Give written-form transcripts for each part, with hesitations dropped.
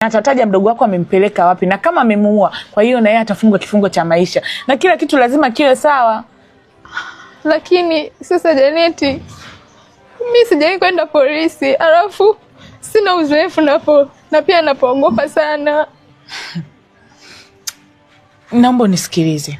Atataja mdogo wako amempeleka wapi na kama amemuua, kwa hiyo na yeye atafungwa kifungo cha maisha na kila kitu lazima kiwe sawa. Lakini sasa Janeti, mimi sijawahi kwenda polisi, alafu sina uzoefu na pia napoogopa sana. Naomba nisikilize.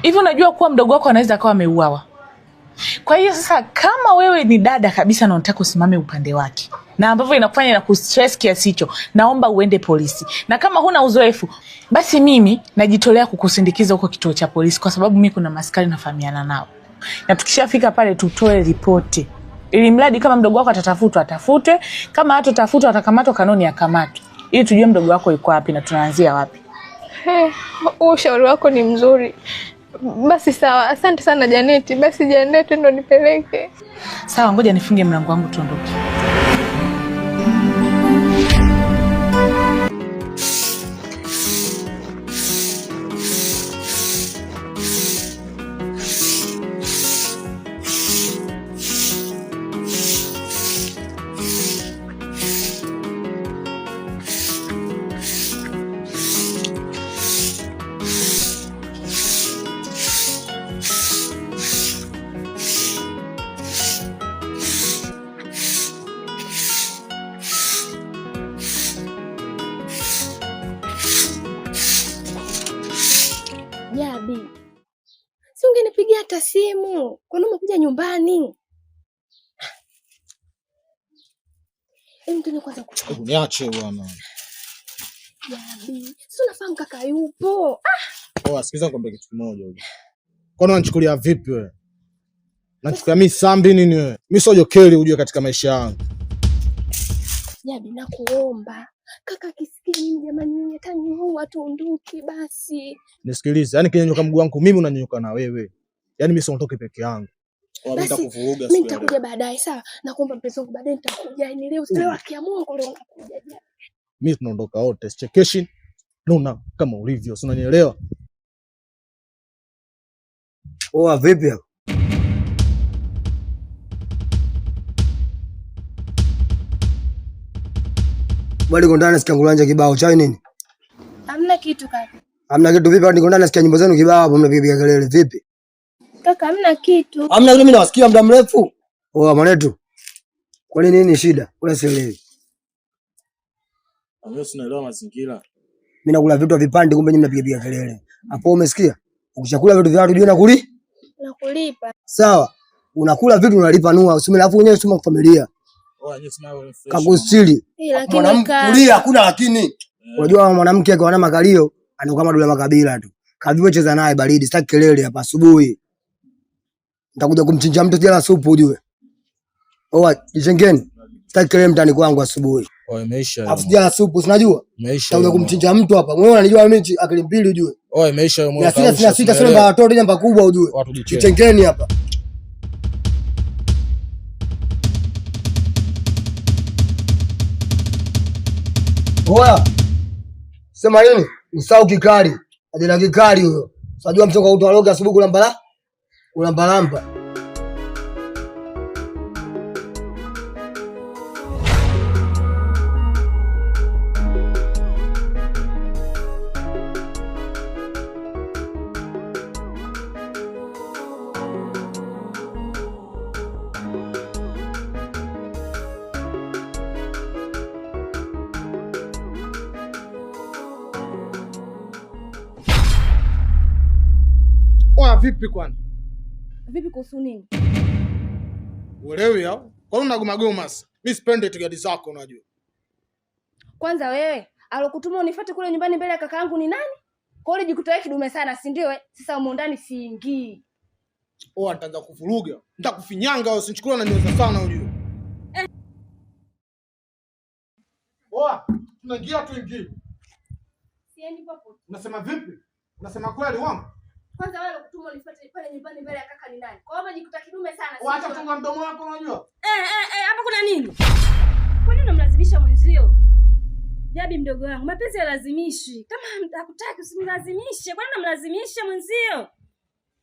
Hivi unajua kuwa mdogo wako anaweza akawa ameuawa? Kwa hiyo sasa kama wewe ni dada kabisa na unataka usimame upande wake na ambavyo inakufanya na kustress kiasi hicho, naomba uende polisi. Na kama huna uzoefu, basi mimi najitolea kukusindikiza huko kituo cha polisi kwa sababu mimi kuna maskari nafahamiana nao. Na tukishafika pale tutoe ripoti. Ili mradi kama mdogo wako atatafutwa atafutwe, kama hatatafutwa atakamatwa kanuni akamatwe. Ili tujue mdogo wako yuko wapi na tunaanzia wapi. Ushauri wako ni mzuri. Basi sawa, asante sana Janeti. Basi Janeti ndo nipeleke. Sawa, ngoja nifunge mlango wangu tuondoke. Jabi, si ungenipigia hata simu? Kwa nini umekuja nyumbani? Ndio kwanza kuchukua. Niache bwana. Jabi, si unafahamu kaka yupo? Sikiliza nikwambie kitu kimoja huko. Kwani unanichukulia vipi wewe? Nachukulia mimi sambi nini wewe? Mimi sio jokeli ujue katika maisha yangu. Jabi, nakuomba. Kaka kisikia mimi jamani, mimi ataniua tuondoke basi. Nisikilize, yani kinyanyuka mguu wangu mimi unanyanyuka na wewe. Yani mimi siondoke peke yangu. Mimi nitakuvuruga sasa. Mimi nitakuja baadaye sawa? Nakuomba mpenzi wangu baadaye nitakuja. Yaani leo leo akiamua kwa leo nakuja. Mimi tunaondoka wote. Sichekeshi. Nuna kama ulivyo, si unanielewa? Vipi hapo? Bali ndani nasikia ngulanja kibao chai nini? Hamna kitu kaka. Hamna kitu vipi? Bali ndani nasikia nyimbo zenu kibao hapo mnapiga kelele vipi? Kaka hamna kitu. Hamna kitu, mimi nawasikia muda mrefu. Mwanetu. Kwa nini shida? Wewe sielewi. Mimi sinaelewa mazingira. Mimi nakula vitu vipande kumbe nyinyi mnapiga kelele. Hapo umesikia? Ukishakula vitu vya watu jua nakulipa. Sawa. Unakula vitu unalipa nua, usimela afu wenyewe sema familia. Kakustili. Lakini kulia hakuna lakini. Unajua mwanamke akiwa na makalio anakuwa kama dula makabila tu. Kaviwe cheza naye baridi, sitaki kelele hapa asubuhi. Nitakuja kumchinja mtu jela supu ujue. Jishengeni. Sitaki kelele mtani kwangu asubuhi. Imeisha. Afu jela supu unajua? Imeisha. Nitakuja kumchinja mtu hapa. Wewe unanijua mimi akili mbili ujue. Imeisha hiyo moyo. Sina sio namba watoto namba kubwa ujue. Jishengeni hapa. Sema nini? Usau kikali. Ajina kikali huyo. Unajua mtonga utaloga asubuhi kulambalamba. Vipi kwani? Vipi kuhusu nini? Uelewi au? Kwa nini unagoma sasa? Mimi sipendi tigadi zako unajua. Kwanza wewe, alokutuma unifuate kule nyumbani mbele ya kakaangu ni nani? Kwa hiyo jikutoe kidume sana, si ndio Sasa huko ndani siingii. Nitaanza kuvuruga. Nitakufinyanga wewe, usinichukue na niweza sana unajua. Tunaingia tuingie. Siendi popote. Unasema vipi? Unasema kweli wangu? Kwanza wewe kutuma unifuate pale nyumbani mbele ya kaka ni nani? Kwa hiyo unajikuta kidume sana. Acha kutunga mdomo wako unajua? Hapa kuna nini? Kwa nini unamlazimisha mwenzio? Jabi mdogo wangu, mapenzi yalazimishi. Kama hakutaki usimlazimishe. Kwa nini unamlazimisha mwenzio?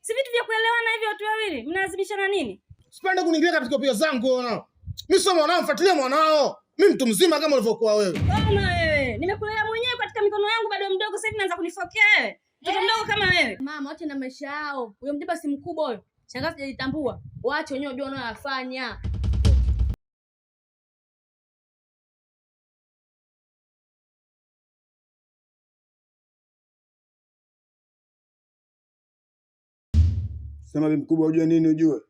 Si vitu vya kuelewana hivyo watu wawili. Mnalazimishana nini? Sipende kuniingilia katika pia zangu wewe. Mimi sio mwanao, mfuatilie mwanao. Mimi mtu mzima kama ulivyokuwa wewe. Kama wewe, unaanza kunifokea wewe? Mtoto mdogo kama wewe. Mama, wacha na maisha yao. Huyo mjomba si mkubwa huyo. Shangazi hajitambua. Waache wenyewe wajue wanayofanya. Sema bibi mkubwa, ujue nini? Ujue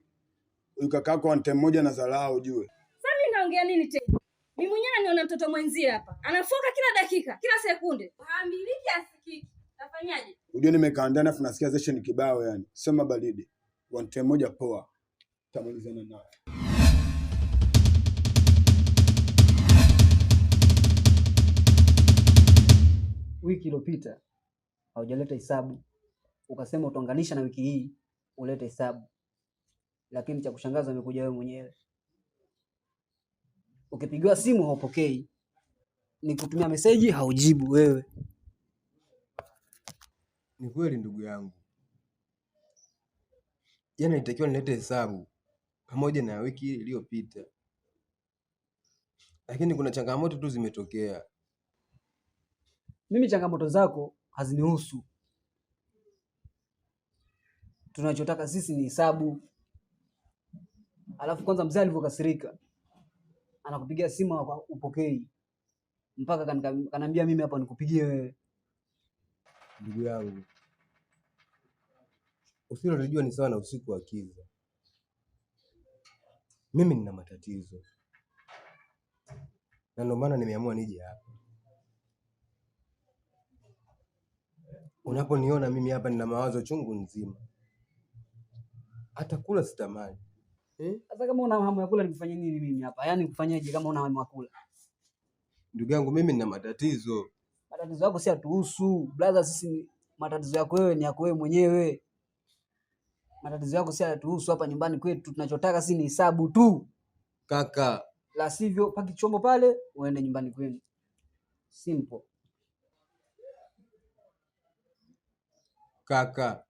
huyu kakako ana time moja na dharau. Ujue sasa mimi naongea nini tena? Mimi mwenyewe niona mtoto mwenzie hapa anafoka kila dakika, kila sekunde, haamiliki asikiki. Tafanyaje? Ujue nimekaa ndani afu nasikia session kibao, yani sema baridi. One time moja poa, tamalizana naye. Wiki iliyopita haujaleta hesabu, ukasema utaunganisha na wiki hii ulete hesabu, lakini cha kushangaza umekuja wewe mwenyewe. Ukipigiwa simu haupokei, nikutumia meseji haujibu wewe. Ni kweli ndugu yangu, jana nilitakiwa nilete hesabu pamoja na wiki iliyopita, lakini kuna changamoto tu zimetokea. Mimi changamoto zako hazinihusu. Tunachotaka sisi ni hesabu. Alafu kwanza mzee alivyokasirika, anakupigia simu upokei, mpaka kanambia mimi hapa nikupigie wewe. Ndugu yangu, usilojua ni sawa na usiku wa kiza. Mimi nina matatizo na ndio maana nimeamua nije hapa. Unaponiona mimi hapa nina mawazo chungu nzima, hata kula sitamani. Sasa kama una hamu ya kula nikufanyie nini mimi hapa? Yaani kufanyaje kama una hamu ya kula? Ndugu yangu, mimi nina matatizo. Matatizo yako si atuhusu. Brother, sisi matatizo yako wewe ni yako wewe mwenyewe. Matatizo yako si atuhusu hapa nyumbani kwetu. Tunachotaka si ni hesabu tu. Kaka, la sivyo paki chombo pale uende nyumbani kwenu. Simple. Kaka,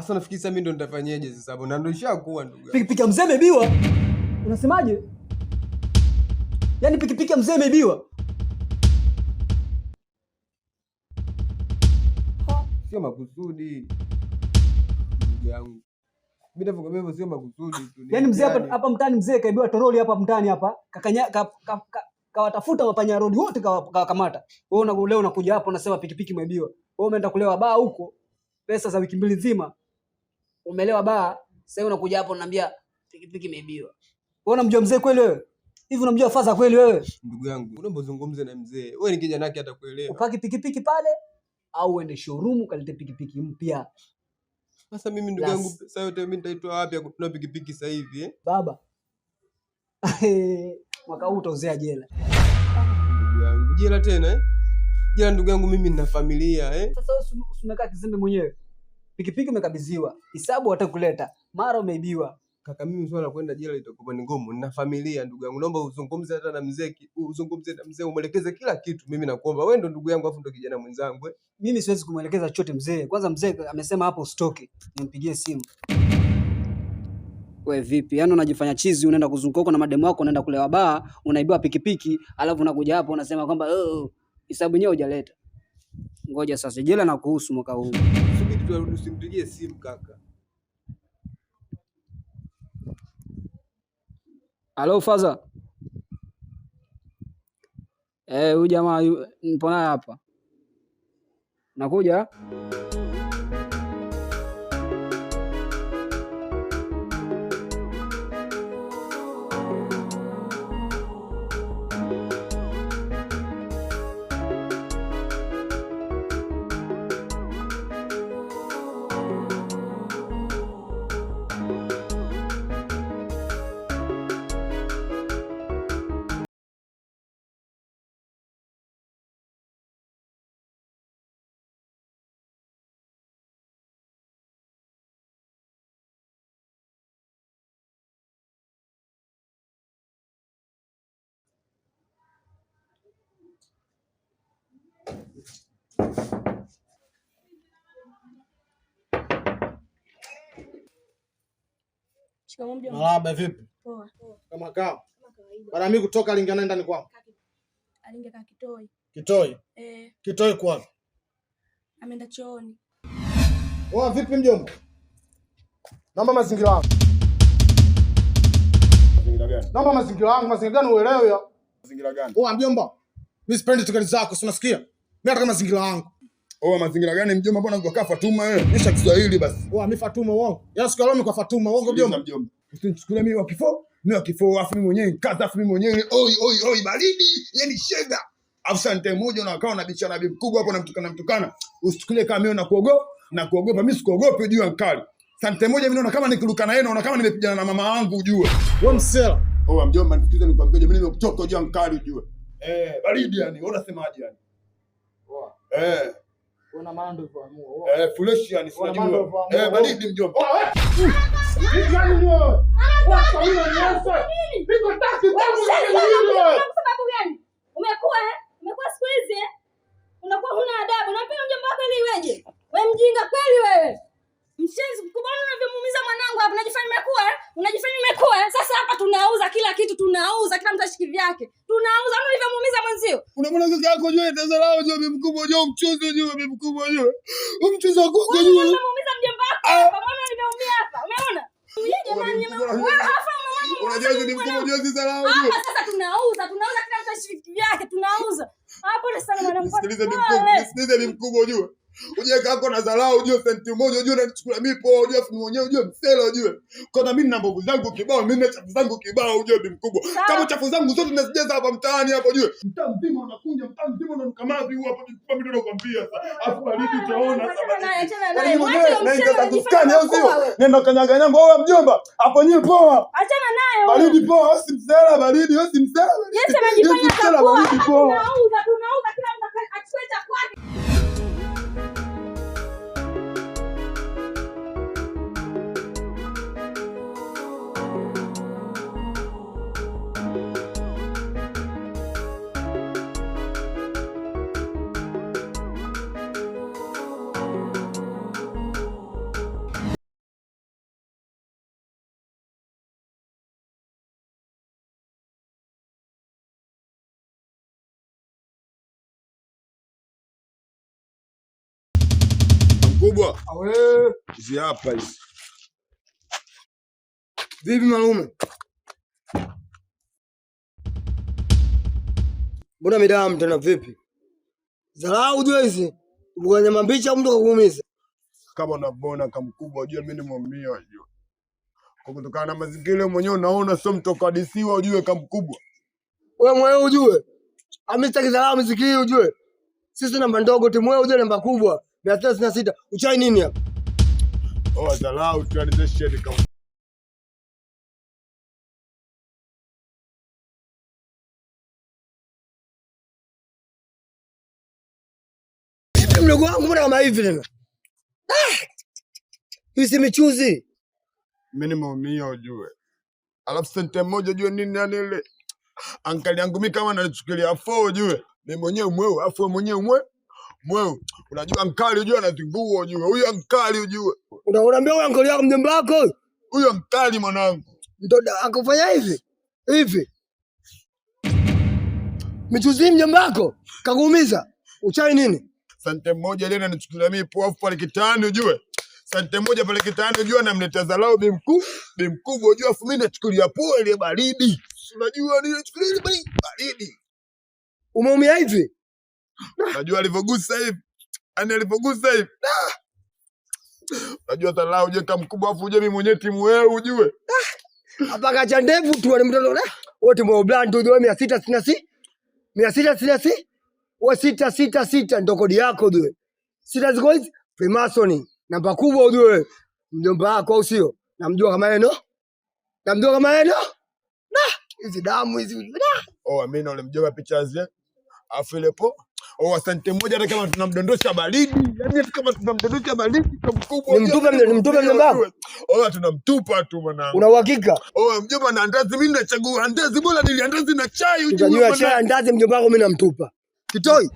Sasa nafikiri sasa mimi ndo nitafanyaje sasa hapo? Na ndo ishakuwa ndugu. Pikipiki ya mzee imebiwa. Unasemaje? Yaani pikipiki ya mzee imebiwa. Sio makusudi. Ndugu yangu. Mimi nakwambia hivyo sio makusudi tu. Yaani mzee hapa mtaani mzee kaibiwa toroli hapa mtaani hapa. Kawatafuta mapanya road wote kawakamata. Wewe leo unakuja hapo unasema pikipiki imebiwa. Wewe umeenda kulewa baa huko. Pesa za wiki mbili nzima. Umelewa baa, sasa unakuja hapo unaniambia pikipiki imeibiwa. Wewe unamjua mzee kweli wewe? Hivi unamjua faza kweli wewe? Ndugu yangu, unaomba uzungumze na mzee. Wewe ni kijana wake atakuelewa. Upaki pikipiki pale au uende showroom ukalete pikipiki mpya. Sasa mimi ndugu yangu pesa yote mimi nitaitoa wapi kununua pikipiki sasa hivi Baba. Mwaka huu utauzea jela. Ndugu yangu, jela tena Jela ndugu yangu mimi nina familia Sasa umekaa kizembe mwenyewe. Pikipiki umekabidhiwa. Hisabu watakuleta. Mara umeibiwa. Kaka mimi swala kwenda jela litakuwa ni ngumu. Nina familia ndugu yangu. Naomba uzungumze hata na mzee, umwelekeze kila kitu. Mimi nakuomba. Wewe ndo ndugu yangu afu ndo kijana mwenzangu Mimi siwezi kumwelekeza chochote mzee. Kwanza mzee amesema hapo usitoke. Nimpigie simu. Wewe vipi? Yaani unajifanya chizi unaenda kuzunguka huko na mademu wako unaenda kulewa baa, unaibiwa pikipiki, alafu unakuja hapo unasema kwamba hisabu yenyewe hujaleta. Ngoja sasa jela na kuhusu mwaka huu. Subiri tu usimpigie simu kaka. Halo Faza. Huyu jamaa nipo naye hapa. Nakuja. Marahaba, vipi? Poa. Kama kawa. Bana mimi kutoka Lingana ndani kwako. Alingia ka Kitoi. Kitoi? Kitoi kwa? Ameenda chooni. Vipi mjomba? Naomba mazingira yangu. Mazingira gani? Naomba mazingira yangu, mazingira gani uelewe ya? Mazingira gani? Mjomba. Mimi sipendi tukali zako, si unasikia? Mimi nataka mazingira yangu. Mazingira gani mjomba? Mbona unakuwa Fatuma wewe? Nisha Kiswahili basi. Mimi Fatuma uongo. Yaani siku leo mimi kwa Fatuma uongo mjomba. Usinichukulie mimi wa kifo, afu mimi mwenyewe nikaza, afu mimi mwenyewe oi baridi, yani shega. Afu sante moja unakaa unabichana na bibi mkubwa hapo namtukana. Usichukulie kama mimi nakuogopa, mimi sikuogopi ujue nkali. Sante moja mimi naona kama nikiruka na yeye naona kama nimepigana na mama yangu ujue. Wewe msela. Mjomba nifikize nikwambie mimi nimekutoka ujue nkali ujue. Baridi yani, wewe unasemaje yani? Una mando kwa muo. Fresh yani sinajua. Baridi mjomba. Nini gani wewe? Kwa hiyo nyesa. Niko taki tangu wewe. Sababu gani? Umekuwa siku hizi unakuwa huna adabu. Unampenda mjomba wako ili iweje? Wewe mjinga kweli wewe. Mshenzi kubona unavyomuumiza mwanangu hapa. Unajifanya umekuwa. Sasa hapa tunauza kila kitu, kila mtu ashiki vyake. Tunauza unavyomuumiza mwenzio. Unamwona kaka yako juu tazama lao juu bibi mkubwa juu mchuzi juu bibi mkubwa juu. Umchuzi wako juu. Unamuumiza mjomba wako hapa. Mbona nimeumia hapa? Umeona? Jamani unajua bibi mkubwa juu sasa lao juu. Sasa tunauza kila mtu ashiki vyake. Tunauza. Hapo sana mwanangu. Sikiliza bibi mkubwa juu. Uje kako na dharau ujue senti moja ujue unachukua mipo ujue afu mwenyewe ujue msela ujue. Kwa mimi na mbovu zangu kibao, mimi na chafu zangu kibao ujue bi mkubwa. Kama chafu zangu zote nazijaza hapa mtaani hapo ujue. Mtaa mzima unakuja, mtaa mzima unanikamata hiyo hapo mimi ndio nakwambia sasa. Afu baridi utaona sasa. Nenda kanyaga nyango wewe mjomba. Hapo nyewe poa. Achana naye wewe. Baridi poa, wewe si msela baridi, wewe si msela. Yes, anajifanya baridi poa. Tunauza kila mtu achukue cha kwake. mkubwa. Awe. Hizi hapa hizi. Vipi malume? Mbona midamu tena vipi? Dharau ujue hizi. Mganya mambicha mtu kukuumiza. Kama unavyoona kama mkubwa ujue mimi ni mwamia ujue. Kwa kutokana na mazingira mwenyewe unaona sio mtoka disiwa ujue kama mkubwa. Wewe mwenyewe ujue. Amistaki dharau mziki ujue. Sisi namba ndogo timu wewe ujue namba kubwa. 366. Uchai nini hapa? Oh, dharau transition kama mdogo wangu mbona kama hivi tena? Hii si michuzi. mimi nimeumia ujue. Alafu sente moja ujue nini yani ile. Ankali yangu mimi kama ananichukulia 4 ujue. Mimi mwenyewe mweu, afu wewe mwenyewe mweu. Unajua ankali ujue anazingua ujue. Huyu ankali ujue. Unaambia wewe ankali yako mjomba wako? Huyu ankali mwanangu. Ndio akufanya hivi. Hivi. Michuzi mjomba wako kakuumiza. Uchai nini? Sante moja ile ananichukulia mimi poa pale kitani ujue. Sante moja pale kitani ujue anamleta dharau bi mkubwa ujue afu mimi nachukulia poa ile baridi. Unajua nini nachukulia ile baridi. Umeumia hivi? Unajua alivyogusa hivi. Yaani alivyogusa hivi. Unajua dharau ujue kama mkubwa afu ujue mimi mwenyewe timu wewe ujue. Hapa kacha ndevu tu ni mtoto wote mwa brand ujue 666. 666. Wa 666 ndo kodi yako ujue. Sita ziko hizi Freemason namba kubwa ujue. Mjomba wako au sio? Namjua kama yeye no? Namjua kama yeye no? Hizi damu hizi ujue. Oh, mimi na ule mjomba picha zile. Afu ile po. Oh, asante moja hata kama tunamdondosha baridi. Yaani hata kama tunamdondosha baridi kwa mkubwa. Nimtupe mjomba wako. Oh, tunamtupa tu mwanangu. Una uhakika? Oh, mjomba na andazi mimi nachagua andazi bora nili andazi na chai ujue. Utajua chai andazi mjomba wako mimi namtupa. Kitoi.